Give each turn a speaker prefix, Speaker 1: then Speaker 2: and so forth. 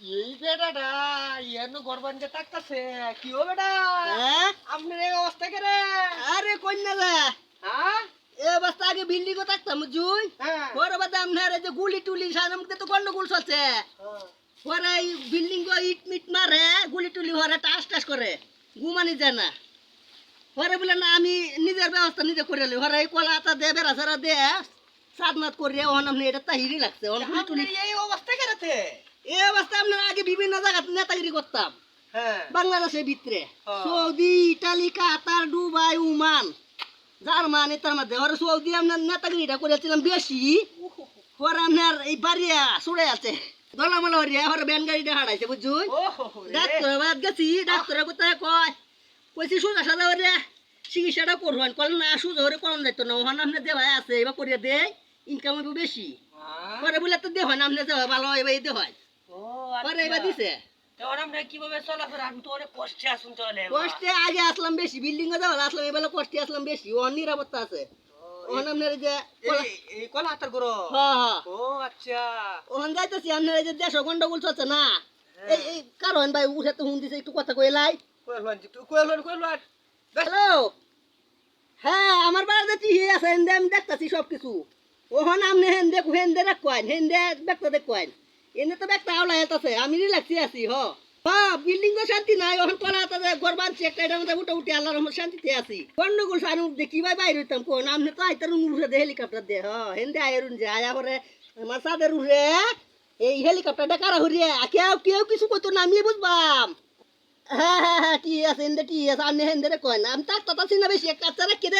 Speaker 1: এই বেটাটা ইয়ানো গরবানকে তাকতাছে কি ও বেটা
Speaker 2: হ্যাঁ
Speaker 1: আপনার এই অবস্থা কে রে?
Speaker 2: আরে কন্যা রে
Speaker 1: হ্যাঁ
Speaker 2: এ অবস্থা আগে বিল্ডিং ও থাকতাম বুঝুই
Speaker 1: হ্যাঁ
Speaker 2: পরে বাদে আপনার এই যে গুলি টুলি সারা মধ্যে তো গন্ডগোল চলছে পরে এই বিল্ডিং ও ইট মিট মারে গুলি টুলি হরে টাস টাস করে ঘুমানি যায় না পরে বলে না আমি নিজের ব্যবস্থা নিজে করে লি হরে এই কলা আতা দে বেড়া সারা দে সাদনাথ করে ওহন আপনি এটা তাহিরি লাগছে ওহন গুলি টুলি
Speaker 1: আপনার এই অবস্থা কে রে?
Speaker 2: এই অবস্থা আপনার আগে বিভিন্ন জায়গাতে নেতাগিরি করতাম
Speaker 1: হ্যাঁ
Speaker 2: বাংলাদেশের ভিতরে
Speaker 1: হ্যাঁ।
Speaker 2: সৌদি ইটালি কাতার দুবাই ওমান জার্মানি তার মধ্যে ওরা সৌদি আপনার নেতাগিরিটা করেছিলাম বেশি পরে আপনার এই বাড়িয়া ছুড়ে আছে দলামালা হরিয়া ওরা ব্যান গাড়িটা হারাইছে বুঝুই ডাক্তার বাদ গেছি ডাক্তারের কোথায় কয় কইছি সোজা সাজা হরিয়া চিকিৎসাটা করবেন কল না সোজা হরে করন যাইতো না ওখানে আপনার দেওয়াই আছে এবার করিয়া দে ইনকাম হবে বেশি পরে বলে তো দেহ না আপনার দেওয়া ভালো এবার এই দেওয়াই পরে এবার দিছে
Speaker 1: তখন আমরা কিভাবে চলাফেরা আমি তো অনেক কষ্টে আসুন চলে
Speaker 2: কষ্টে আগে আসলাম বেশি বিল্ডিং এ যাওয়া আসলাম এবেলা কষ্টে আসলাম বেশি ও নিরাপত্তা আছে ওখানে আপনার এই যে
Speaker 1: এই কলা হাতার করো
Speaker 2: হ্যাঁ
Speaker 1: ও আচ্ছা
Speaker 2: ওখানে যাইতেছি আপনার এই যে দেশ গন্ডগোল চলছে না এই এই কারণ ভাই উঠে তো হুন দিছে একটু কথা কইলাই
Speaker 1: কইলন
Speaker 2: হ্যালো হ্যাঁ আমার বাড়িতে টিহি আছে হেন্দে আমি দেখতেছি সব কিছু ওখানে আপনি হেন্দে হেন্দে রাখবেন হেন্দে দেখতে দেখবেন এনে তো ব্যাগটা আওলা হেলতেছে আমি রিল্যাক্সি আছি হ্যাঁ বিল্ডিং তো শান্তি নাই ওখানে কলা হাতে ঘর বাঁধছি একটা এটার মধ্যে উঠে উঠে আল্লাহর রহমতে শান্তিতে আছি গন্ডগোল সারু দেখি ভাই বাইরে হইতাম কোন আপনি তো আইতার উঠে দে হেলিকপ্টার দে হেন্দে আয়েরুন যে আয়া করে আমার সাদের উঠে এই হেলিকপ্টারটা কারা হরিয়ে কেউ কেউ কিছু করতো না আমি বুঝবাম হ্যাঁ হ্যাঁ হ্যাঁ ঠিক আছে হেন্দে ঠিক আছে আপনি হেন্দে কয় না আমি তার কথা চিন্তা বেশি একটা রেখে দে